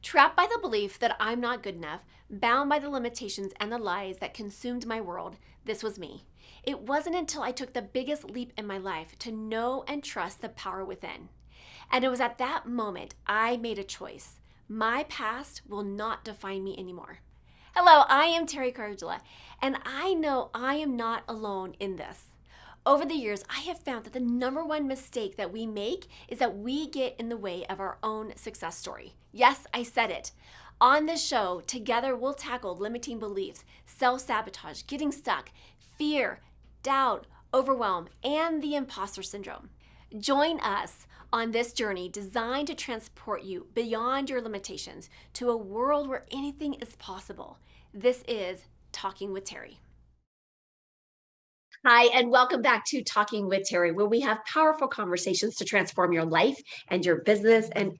Trapped by the belief that I'm not good enough, bound by the limitations and the lies that consumed my world, this was me. It wasn't until I took the biggest leap in my life to know and trust the power within. And it was at that moment I made a choice. My past will not define me anymore. Hello, I am Teri, and I know I am not alone in this. Over the years, I have found that the number one mistake that we make is that we get in the way of our own success story. Yes, I said it. On this show, together we'll tackle limiting beliefs, self-sabotage, getting stuck, fear, doubt, overwhelm, and the imposter syndrome. Join us on this journey designed to transport you beyond your limitations to a world where anything is possible. This is Talking with Teri. Hi, and welcome back to Talking with Teri, where we have powerful conversations to transform your life and your business. And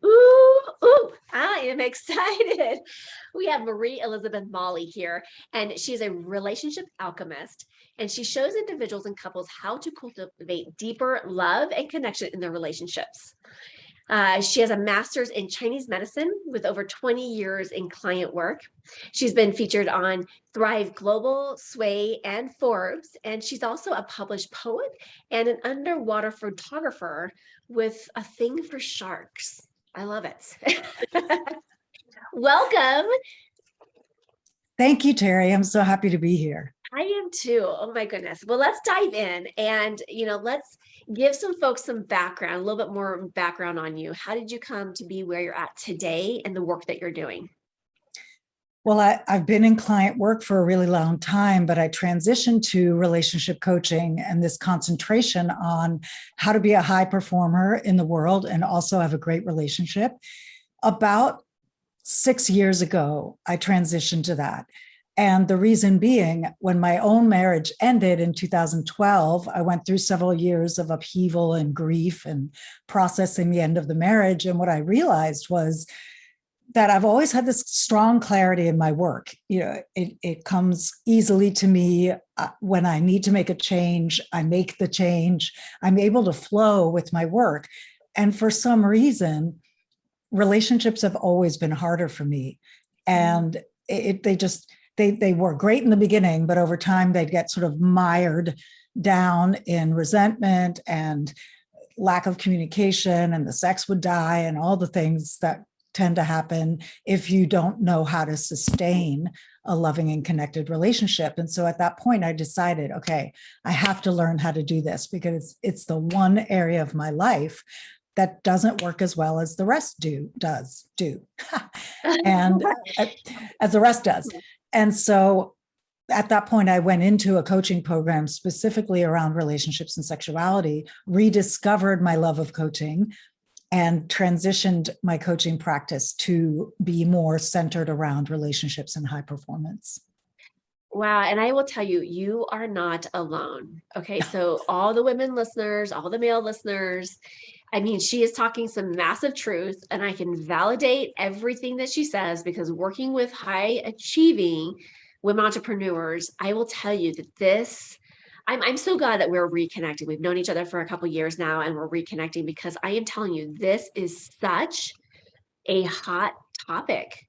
I am excited. We have Marie Elizabeth Molly here, and she's a relationship alchemist, and she shows individuals and couples how to cultivate deeper love and connection in their relationships. She has a master's in Chinese medicine with over 20 years in client work. She's been featured on Thrive Global, SWAAY, and Forbes, and she's also a published poet and an underwater photographer with a thing for sharks. I love it. Welcome. Thank you, Teri. I'm so happy to be here. I am too. Oh my goodness. Well, let's dive in and, let's give some folks some background, a little bit more background on you. How did you come to be where you're at today and the work that you're doing? Well, I've been in client work for a really long time, but I transitioned to relationship coaching and this concentration on how to be a high performer in the world and also have a great relationship. About 6 years ago, I transitioned to that. And the reason being, when my own marriage ended in 2012, I went through several years of upheaval and grief and processing the end of the marriage. And what I realized was that I've always had this strong clarity in my work. It comes easily to me. When I need to make a change, I make the change. I'm able to flow with my work. And for some reason, relationships have always been harder for me. And they were great in the beginning, but over time they'd get sort of mired down in resentment and lack of communication, and the sex would die and all the things that tend to happen if you don't know how to sustain a loving and connected relationship. And so at that point, I decided, okay, I have to learn how to do this because it's the one area of my life that doesn't work as well as the rest does, and as the rest does. And so at that point, I went into a coaching program specifically around relationships and sexuality, rediscovered my love of coaching, and transitioned my coaching practice to be more centered around relationships and high performance. Wow. And I will tell you, you are not alone. Okay. So all the women listeners, all the male listeners, she is talking some massive truth, and I can validate everything that she says because working with high achieving women entrepreneurs, I will tell you that I'm so glad that we're reconnecting. We've known each other for a couple of years now, and we're reconnecting because I am telling you, this is such a hot topic.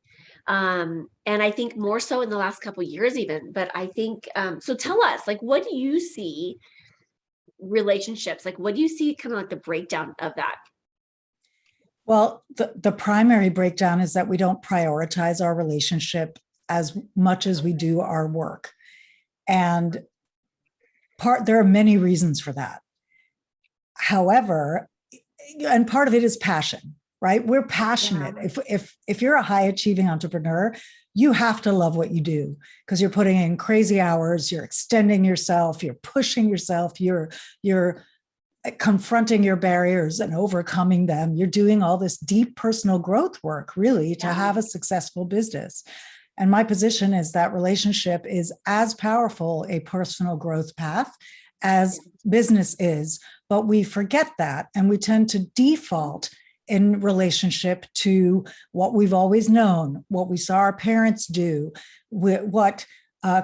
And I think more so in the last couple of years even, but I think, so tell us, what do you see relationships? What do you see kind of the breakdown of that? Well, the primary breakdown is that we don't prioritize our relationship as much as we do our work. And there are many reasons for that. However, and part of it is passion, right? We're passionate. Yeah. If you're a high achieving entrepreneur, you have to love what you do because you're putting in crazy hours, you're extending yourself, you're pushing yourself, you're confronting your barriers and overcoming them. You're doing all this deep personal growth work, really, to have a successful business. And my position is that relationship is as powerful a personal growth path as business is, but we forget that. And we tend to default in relationship to what we've always known, what we saw our parents do, what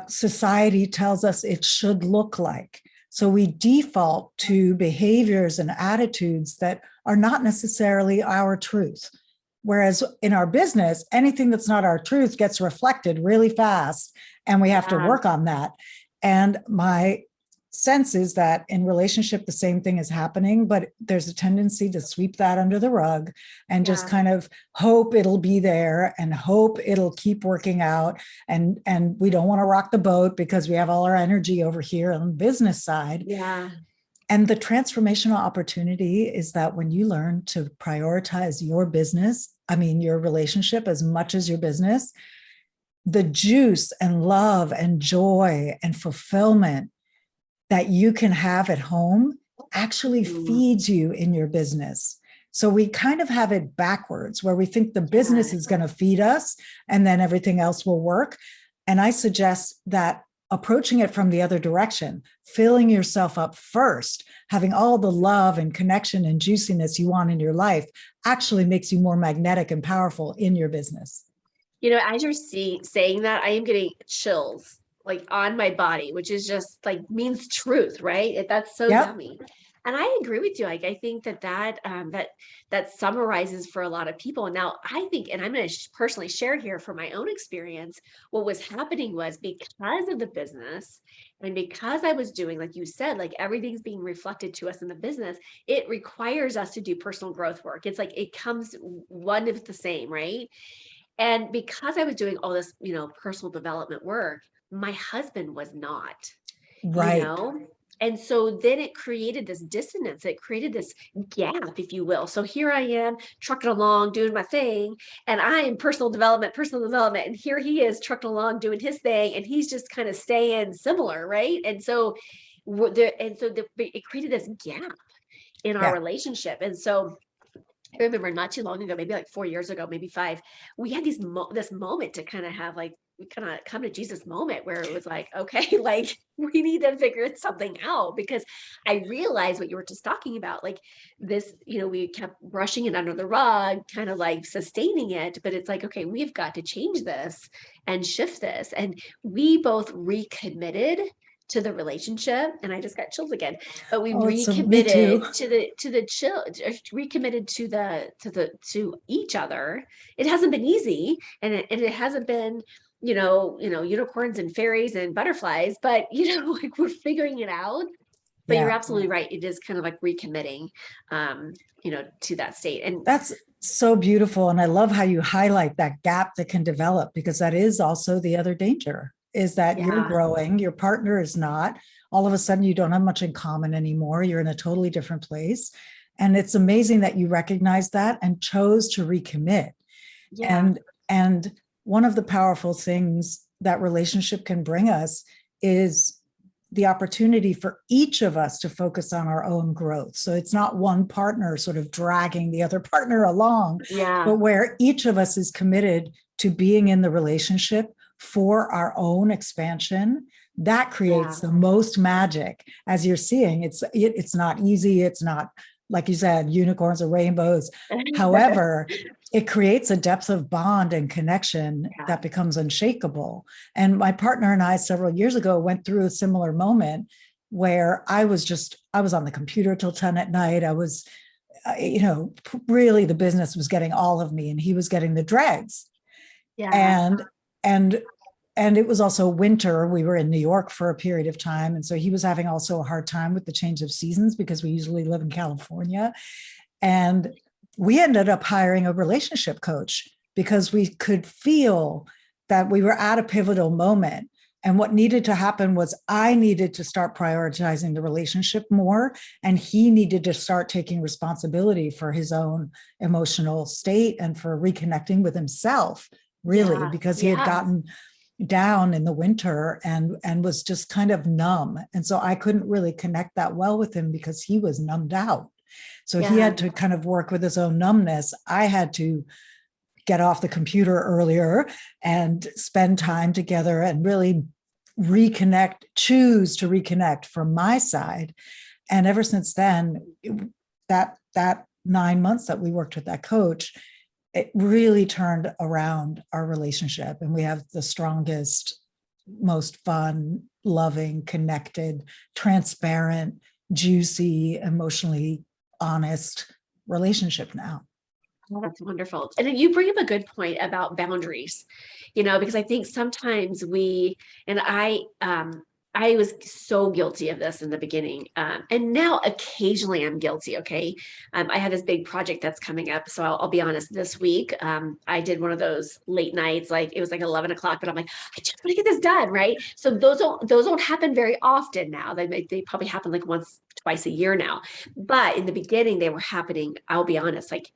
society tells us it should look like. So we default to behaviors and attitudes that are not necessarily our truth. Whereas in our business, anything that's not our truth gets reflected really fast, and we have to Yeah. work on that. And my sense is that in relationship, the same thing is happening, but there's a tendency to sweep that under the rug and just Yeah. kind of hope it'll be there and hope it'll keep working out. And we don't want to rock the boat because we have all our energy over here on the business side. Yeah. And the transformational opportunity is that when you learn to prioritize your business, I mean, your relationship as much as your business, the juice and love and joy and fulfillment that you can have at home actually feeds you in your business. So we kind of have it backwards where we think the business is going to feed us and then everything else will work. And I suggest that approaching it from the other direction, filling yourself up first, having all the love and connection and juiciness you want in your life actually makes you more magnetic and powerful in your business. You know, as you're saying that, I am getting chills like on my body, which is just like means truth, right? That's so Yep. yummy. And I agree with you. Like, I think that summarizes for a lot of people. Now, I think, and I'm going to personally share here from my own experience, what was happening was because of the business and because I was doing, like you said, like everything's being reflected to us in the business, it requires us to do personal growth work. It's like it comes one of the same, right? And because I was doing all this, personal development work, my husband was not, you Right. know? And so then it created this dissonance. It created this gap, if you will. So here I am trucking along, doing my thing, and I am personal development. And here he is trucking along, doing his thing, and he's just kind of staying similar, right? And so it created this gap in our Yeah. relationship. And so I remember not too long ago, maybe like 4 years ago, maybe five, we had this moment to kind of have like, we kind of come to Jesus moment where it was like, okay, like we need to figure something out, because I realized what you were just talking about, like this, we kept brushing it under the rug, kind of like sustaining it, but it's like, okay, we've got to change this and shift this. And we both recommitted to the relationship, and I just got chills again, but we Oh, it's me too. recommitted recommitted to each other. It hasn't been easy, and it hasn't been, unicorns and fairies and butterflies, but like we're figuring it out. But you're Yeah. absolutely right. It is kind of like recommitting, to that state. And That's so beautiful. And I love how you highlight that gap that can develop, because that is also the other danger, is that you're yeah, growing, your partner is not. All of a sudden, you don't have much in common anymore. You're in a totally different place. And it's amazing that you recognize that and chose to recommit. yeah, And one of the powerful things that relationship can bring us is the opportunity for each of us to focus on our own growth. So it's not one partner sort of dragging the other partner along, yeah, but where each of us is committed to being in the relationship for our own expansion. That yeah. creates the most magic. As you're seeing, it's not easy. It's not, like you said, unicorns or rainbows. However, it creates a depth of bond and connection Yeah. that becomes unshakable. And my partner and I several years ago went through a similar moment where I was on the computer till 10 at night. I was, really the business was getting all of me and he was getting the dregs. Yeah. And, and, and it was also winter. We were in New York for a period of time. And so he was having also a hard time with the change of seasons because we usually live in California. And we ended up hiring a relationship coach because we could feel that we were at a pivotal moment. And what needed to happen was I needed to start prioritizing the relationship more, and he needed to start taking responsibility for his own emotional state and for reconnecting with himself, really, Yeah. because he had Yeah. gotten down in the winter and was just kind of numb. And so I couldn't really connect that well with him because he was numbed out. So he Yeah. had to kind of work with his own numbness. I had to get off the computer earlier and spend time together and really choose to reconnect from my side. And ever since then, that 9 months that we worked with that coach, it really turned around our relationship. And we have the strongest, most fun, loving, connected, transparent, juicy, emotionally honest relationship now. Oh, that's wonderful. And then you bring up a good point about boundaries, because I think sometimes and I was so guilty of this in the beginning. And now occasionally I'm guilty. Okay. I have this big project that's coming up. So I'll be honest, this week, I did one of those late nights, like it was like 11 o'clock, but I'm like, I just want to get this done. Right. So those don't happen very often now. They probably happen like once, twice a year now. But in the beginning, they were happening, I'll be honest, like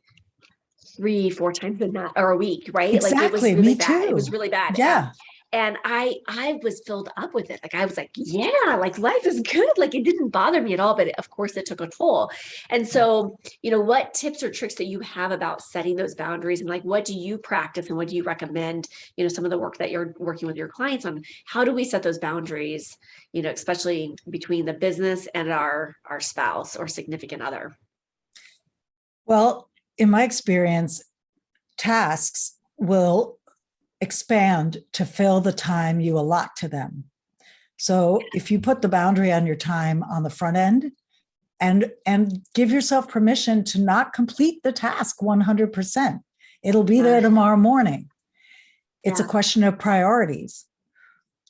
3, 4 times a night or a week, right? Like it was Exactly. really Me bad. It was too. really bad. Yeah. And I was filled up with it. Like I was like, yeah, like life is good. Like it didn't bother me at all, but of course it took a toll. And so, what tips or tricks that you have about setting those boundaries, and like what do you practice and what do you recommend, some of the work that you're working with your clients on? How do we set those boundaries, especially between the business and our spouse or significant other? Well, in my experience, tasks will expand to fill the time you allot to them. So if you put the boundary on your time on the front end and give yourself permission to not complete the task 100%, it'll be there tomorrow morning. It's a question of priorities.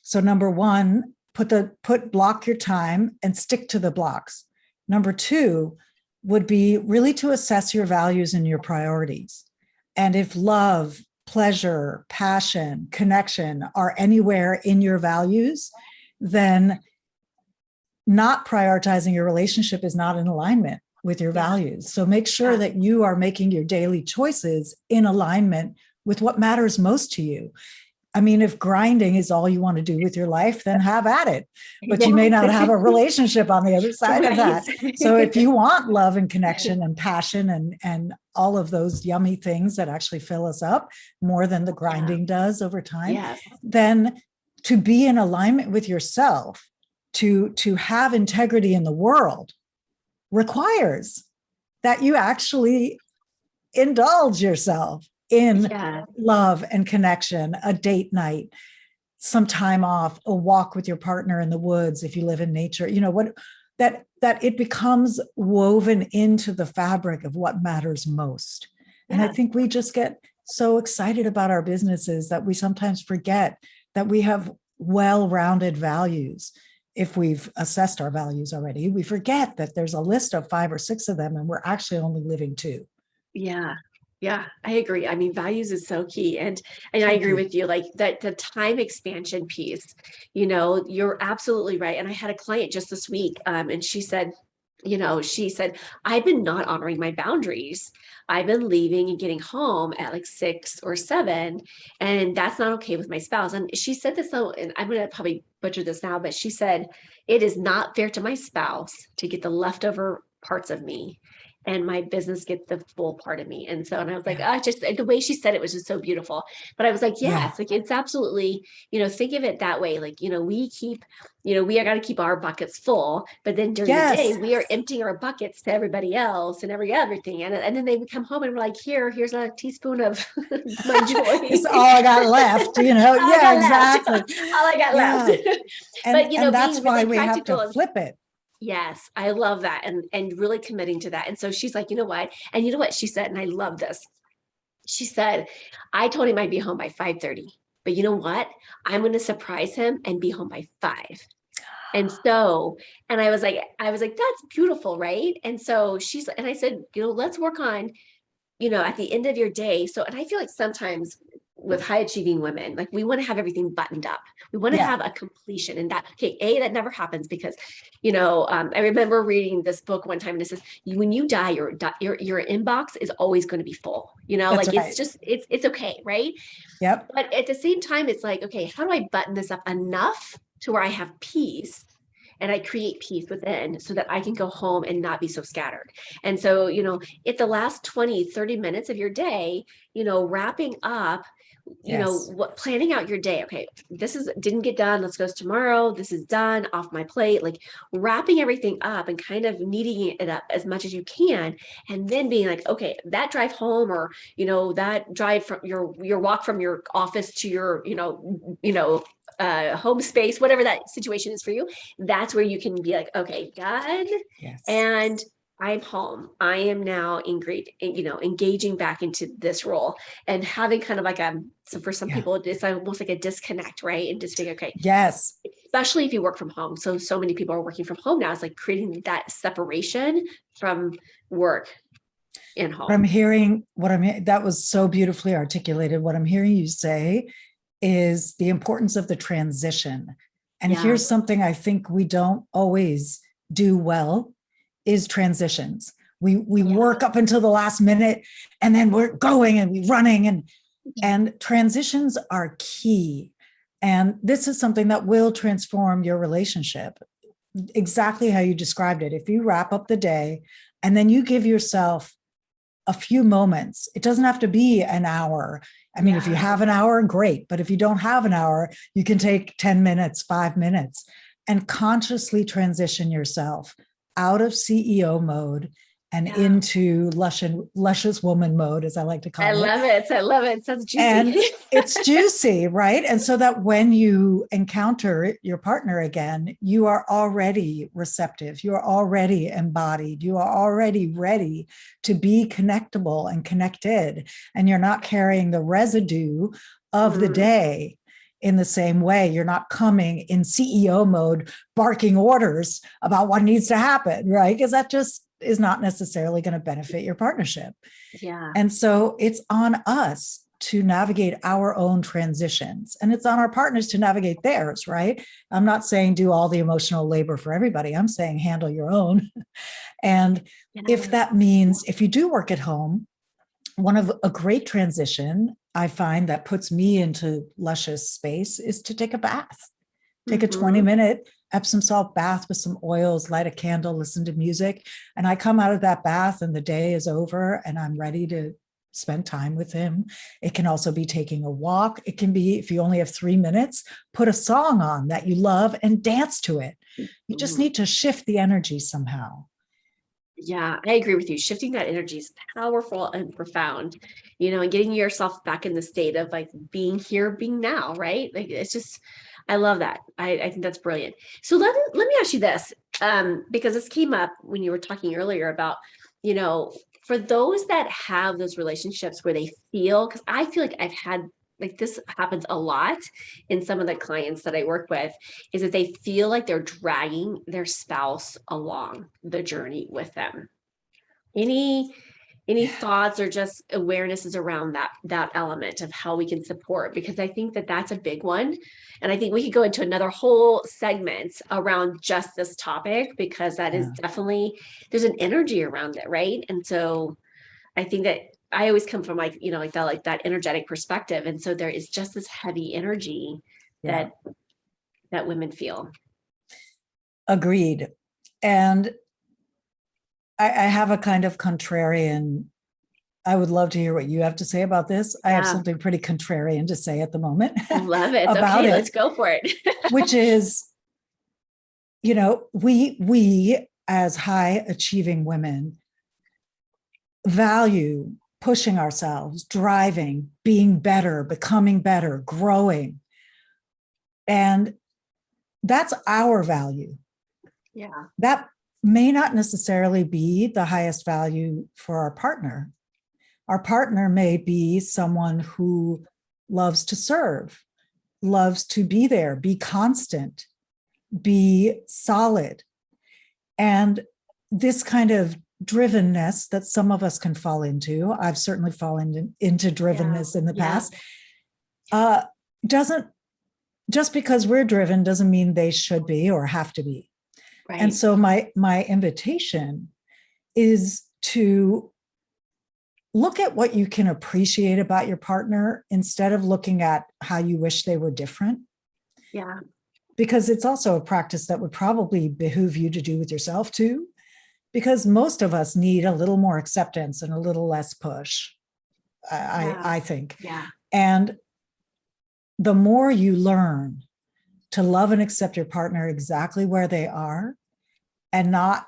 So number one, block your time and stick to the blocks. Number two would be really to assess your values and your priorities. And if love, pleasure, passion, connection are anywhere in your values, then not prioritizing your relationship is not in alignment with your values. So make sure that you are making your daily choices in alignment with what matters most to you. I mean, if grinding is all you want to do with your life, then have at it. But you may not have a relationship on the other side of that. So if you want love and connection and passion and all of those yummy things that actually fill us up more than the grinding does over time, then to be in alignment with yourself, to have integrity in the world requires that you actually indulge yourself in love and connection, a date night, some time off, a walk with your partner in the woods if you live in nature, that it becomes woven into the fabric of what matters most. And I think we just get so excited about our businesses that we sometimes forget that we have well-rounded values. If we've assessed our values already, we forget that there's a list of 5 or 6 of them and we're actually only living 2. Yeah. Yeah, I agree. I mean, values is so key. And I agree with you, like that the time expansion piece, you're absolutely right. And I had a client just this week, and she said, I've been not honoring my boundaries. I've been leaving and getting home at like 6 or 7, and that's not okay with my spouse. And she said this though, and I'm going to probably butcher this now, but she said, it is not fair to my spouse to get the leftover parts of me and my business gets the full part of me. And I was like, just the way she said it was just so beautiful. But I was like, yes, like it's absolutely, think of it that way. Like, we keep, we are got to keep our buckets full, but then during the day, we are emptying our buckets to everybody else and everything. And then they would come home and we're like, here's a teaspoon of my joy. It's all I got left, exactly. All I got left. But, and that's why we have to flip it. Yes, I love that. And really committing to that. And so she's like, you know what? And you know what she said? And I love this. She said, I told him I'd be home by 5:30, but you know what? I'm going to surprise him and be home by 5. And I was like, that's beautiful. Right. And so and I said, let's work on, at the end of your day. So, and I feel like sometimes with high achieving women, like we want to have everything buttoned up. We want to have a completion, and that that never happens because, I remember reading this book one time and it says, when you die, your inbox is always going to be full, That's right. it's just, it's okay. Right. Yep. But at the same time, it's like, okay, how do I button this up enough to where I have peace? And I create peace within so that I can go home and not be so scattered. And so, at the last 20, 30 minutes of your day, wrapping up, planning out your day. Okay, this didn't get done. Let's go tomorrow. This is done, off my plate. Like wrapping everything up and kind of kneading it up as much as you can. And then being like, okay, that drive home, or, that drive from your walk from your office to your, home space, whatever that situation is for you, that's where you can be like, okay, God, and I'm home. I am now engaging back into this role and having kind of like so for some Yeah. people, it's almost like a disconnect, right? And just being, okay, Yes. especially if you work from home. So many people are working from home now. It's like creating that separation from work and What I'm home. hearing, that was so beautifully articulated. What I'm hearing you say is the importance of the transition. And Yeah. here's something I think we don't always do well is transitions. We Yeah. work up until the last minute and then we're going and we're running and transitions are key. And this is something that will transform your relationship. Exactly how you described it. If you wrap up the day and then you give yourself a few moments. It doesn't have to be an hour. I mean, if you have an hour, great. But if you don't have an hour, you can take 10 minutes, 5 minutes, and consciously transition yourself out of CEO mode and Yeah. into luscious woman mode, as I like to I call it. love it. I love it. It sounds And juicy. it's juicy, right? And so that when you encounter your partner again, you are already receptive, you are already embodied, you are already ready to be connectable and connected, and you're not carrying the residue of the day in the same way. You're not coming in CEO mode, barking orders about what needs to happen, right? Because that just is not necessarily going to benefit your partnership. Yeah. And so it's on us to navigate our own transitions, and it's on our partners to navigate theirs, right? I'm not saying do all the emotional labor for everybody. I'm saying handle your own. And if that means if you do work at home, one of a great transition I find that puts me into luscious space is to take a bath. Take a 20-minute Epsom salt bath with some oils, light a candle, listen to music. And I come out of that bath and the day is over and I'm ready to spend time with him. It can also be taking a walk. It can be, if you only have 3 minutes, put a song on that you love and dance to it. You just need to shift the energy somehow. Yeah, I agree with you. Shifting that energy is powerful and profound, and getting yourself back in the state of like being here, being now, right? Like it's just, I love that. I think that's brilliant. So let me ask you this, because this came up when you were talking earlier about, you know, for those that have those relationships where they feel, because I feel like I've had like this happens a lot in some of the clients that I work with, is that they feel like they're dragging their spouse along the journey with them. Any thoughts or just awarenesses around that element of how we can support? Because I think that that's a big one, and I think we could go into another whole segment around just this topic, because that is definitely, there's an energy around it, right? And so I think that I always come from like that energetic perspective, and so there is just this heavy energy Yeah. that women feel. Agreed. And I have a kind of contrarian. I would love to hear what you have to say about this. I have something pretty contrarian to say at the moment. Love it. About okay, it. Let's go for it. Which is, we as high achieving women value pushing ourselves, driving, being better, becoming better, growing. And that's our value. Yeah. That may not necessarily be the highest value for our partner. Our partner may be someone who loves to serve, loves to be there, be constant, be solid. And this kind of drivenness that some of us can fall into, I've certainly fallen into drivenness in the past, doesn't, just because we're driven doesn't mean they should be or have to be. Right. And so my invitation is to look at what you can appreciate about your partner instead of looking at how you wish they were different. Yeah. Because it's also a practice that would probably behoove you to do with yourself too, because most of us need a little more acceptance and a little less push, I think. Yeah. And the more you learn to love and accept your partner exactly where they are, and not,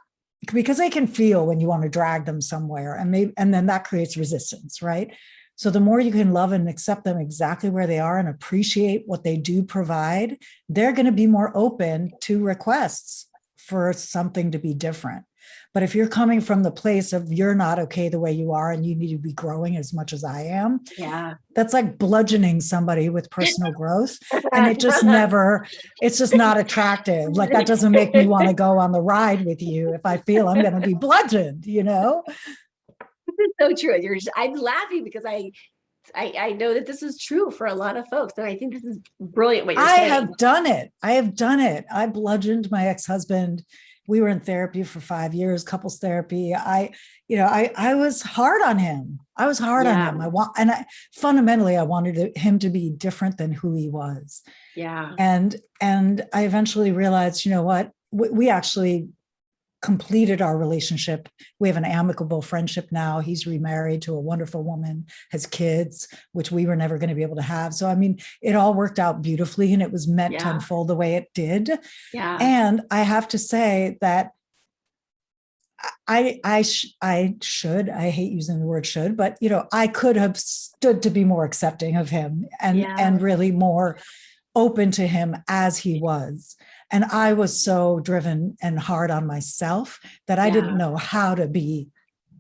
because they can feel when you want to drag them somewhere, and then that creates resistance, right? So the more you can love and accept them exactly where they are and appreciate what they do provide, they're going to be more open to requests for something to be different. But if you're coming from the place of you're not okay the way you are and you need to be growing as much as I am, Yeah. that's like bludgeoning somebody with personal growth. And it just never, it's just not attractive. Like that doesn't make me want to go on the ride with you if I feel I'm going to be bludgeoned, you know? This is so true. I'm laughing because I know that this is true for a lot of folks. And I think this is brilliant what you're I saying. have done it. I have done it. I bludgeoned my ex-husband. We were in therapy for 5 years, couples therapy. I was hard on him. I was hard on him. Fundamentally, I wanted him to be different than who he was. Yeah. And I eventually realized, you know what? We actually completed our relationship. We have an amicable friendship now. He's remarried to a wonderful woman, has kids, which we were never going to be able to have. So, I mean, it all worked out beautifully and it was meant to unfold the way it did. Yeah. And I have to say that I hate using the word should, but, you know, I could have stood to be more accepting of him and really more open to him as he was. And I was so driven and hard on myself that I didn't know how to be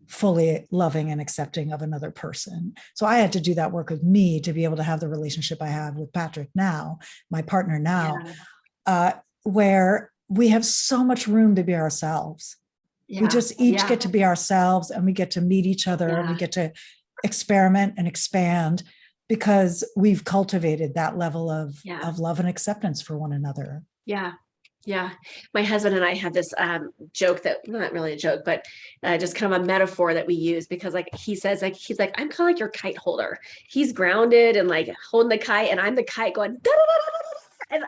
fully loving and accepting of another person. So I had to do that work with me to be able to have the relationship I have with Patrick now, my partner now, where we have so much room to be ourselves. We just each get to be ourselves and we get to meet each other and we get to experiment and expand because we've cultivated that level of love and acceptance for one another. Yeah. Yeah. My husband and I have this joke that not really a joke, but just kind of a metaphor that we use because like he says, like, he's like, I'm kind of like your kite holder. He's grounded and like holding the kite and I'm the kite going, da, da, da, da, da. And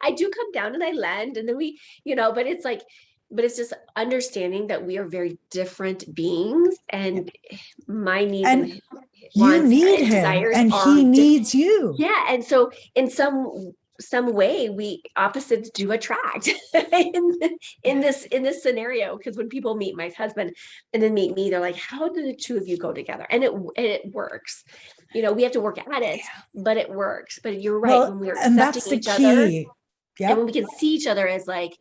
I do come down and I land and then we, you know, but it's like, but it's just understanding that we are very different beings and my needs and you need him and he needs you. Yeah. And so in some way we opposites do attract in this scenario. Because when people meet my husband and then meet me, they're like, how do the two of you go together? And it works. You know, we have to work at it, but it works. But you're right. Well, when we're and that's the key. And when we can see each other as like,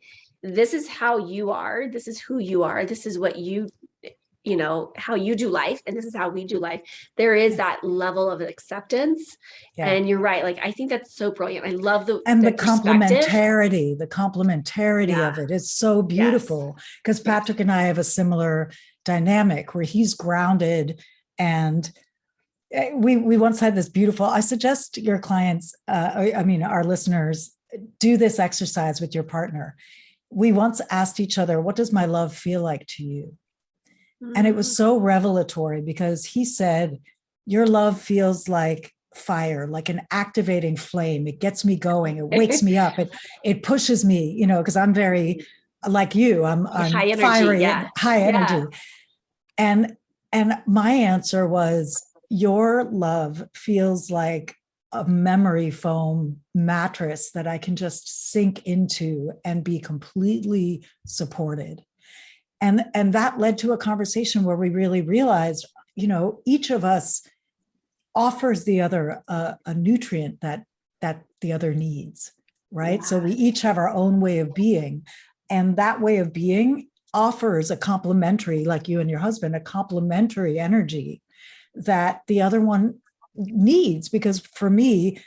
this is how you are, this is who you are, this is what you know, how you do life, and this is how we do life. There is that level of acceptance. And you're right. Like, I think that's so brilliant. I love the complementarity of it is so beautiful because Patrick and I have a similar dynamic where he's grounded and we once had this beautiful, I suggest your clients, our listeners, do this exercise with your partner. We once asked each other, what does my love feel like to you? And it was so revelatory because he said, your love feels like fire, like an activating flame. It gets me going. It wakes me up. It pushes me, you know, because I'm very like you, I'm high energy, fiery, high energy. And my answer was, your love feels like a memory foam mattress that I can just sink into and be completely supported. And that led to a conversation where we really realized, you know, each of us offers the other a nutrient that the other needs, right? So we each have our own way of being. And that way of being offers a complementary, like you and your husband, a complementary energy that the other one needs. Because for me,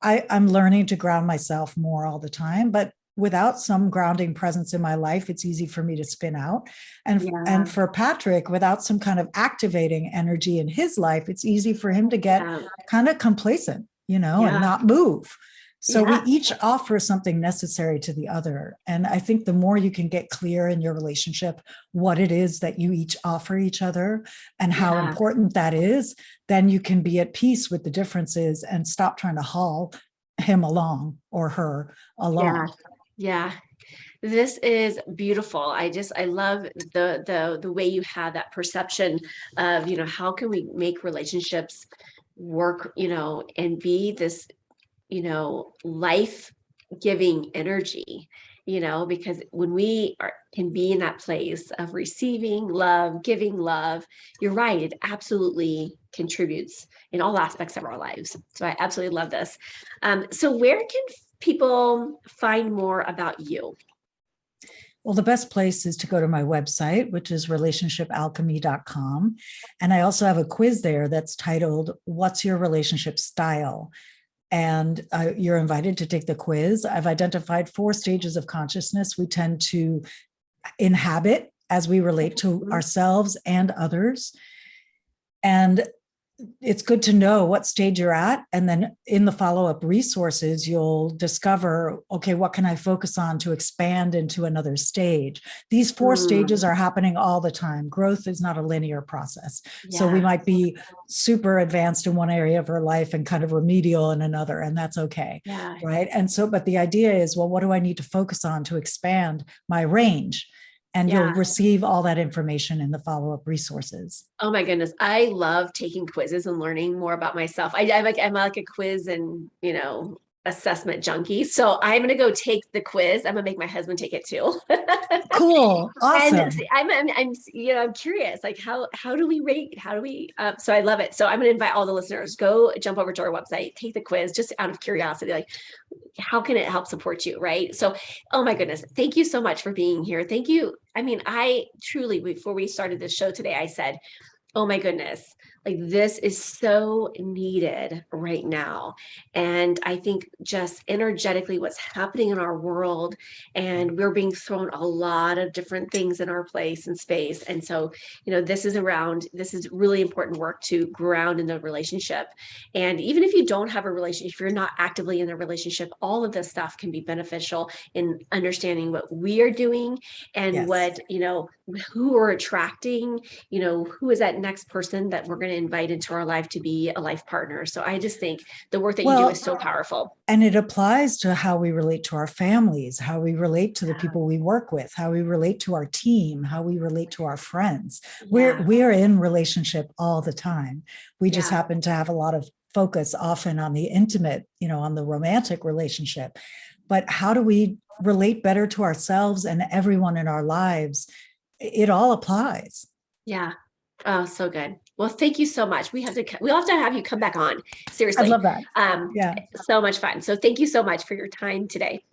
I'm learning to ground myself more all the time, but without some grounding presence in my life, it's easy for me to spin out. And for Patrick, without some kind of activating energy in his life, it's easy for him to get kind of complacent, you know, and not move. So we each offer something necessary to the other. And I think the more you can get clear in your relationship, what it is that you each offer each other and how important that is, then you can be at peace with the differences and stop trying to haul him along or her along. Yeah. This is beautiful. I love the way you have that perception of, you know, how can we make relationships work, you know, and be this, you know, life-giving energy, you know, because when we can be in that place of receiving love, giving love, you're right, it absolutely contributes in all aspects of our lives. So I absolutely love this. So where can people find more about you? Well, the best place is to go to my website, which is relationshipalchemy.com. And I also have a quiz there that's titled, What's Your Relationship Style? And you're invited to take the quiz. I've identified 4 stages of consciousness we tend to inhabit as we relate to ourselves and others. And it's good to know what stage you're at. And then in the follow-up resources, you'll discover, okay, what can I focus on to expand into another stage? These 4 stages are happening all the time. Growth is not a linear process. Yeah. So we might be super advanced in one area of our life and kind of remedial in another, and that's okay. Yeah. Right. And so, but the idea is, well, what do I need to focus on to expand my range? And you'll receive all that information in the follow-up resources. Oh my goodness. I love taking quizzes and learning more about myself. I'm like a quiz and, assessment junkie. So I'm going to go take the quiz. I'm going to make my husband take it too. Cool. Awesome. And I'm curious, like how do we rate? How do we, so I love it. So I'm going to invite all the listeners, go jump over to our website, take the quiz just out of curiosity, like how can it help support you? Right. So, oh my goodness. Thank you so much for being here. Thank you. I mean, I truly, before we started this show today, I said, oh my goodness, like this is so needed right now. And I think just energetically what's happening in our world, and we're being thrown a lot of different things in our place and space. And so, this is really important work to ground in the relationship. And even if you don't have a relationship, if you're not actively in a relationship, all of this stuff can be beneficial in understanding what we are doing and what, who we're attracting, who is that next person that we're going to invite into our life to be a life partner. So I just think the work that you do is so powerful. And it applies to how we relate to our families, how we relate to the people we work with, how we relate to our team, how we relate to our friends. We're in relationship all the time. We just happen to have a lot of focus often on the intimate, on the romantic relationship. But how do we relate better to ourselves and everyone in our lives? It all applies. Yeah. Oh, so good. Well, thank you so much. We'll have to have you come back on. Seriously. I love that. So much fun. So thank you so much for your time today.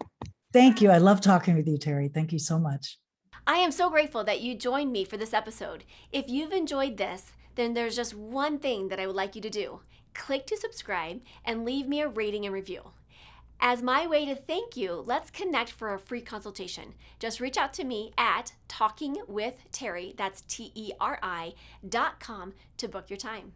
Thank you. I love talking with you, Teri. Thank you so much. I am so grateful that you joined me for this episode. If you've enjoyed this, then there's just one thing that I would like you to do. Click to subscribe and leave me a rating and review. As my way to thank you, let's connect for a free consultation. Just reach out to me at talkingwithteri, that's TERI.com, to book your time.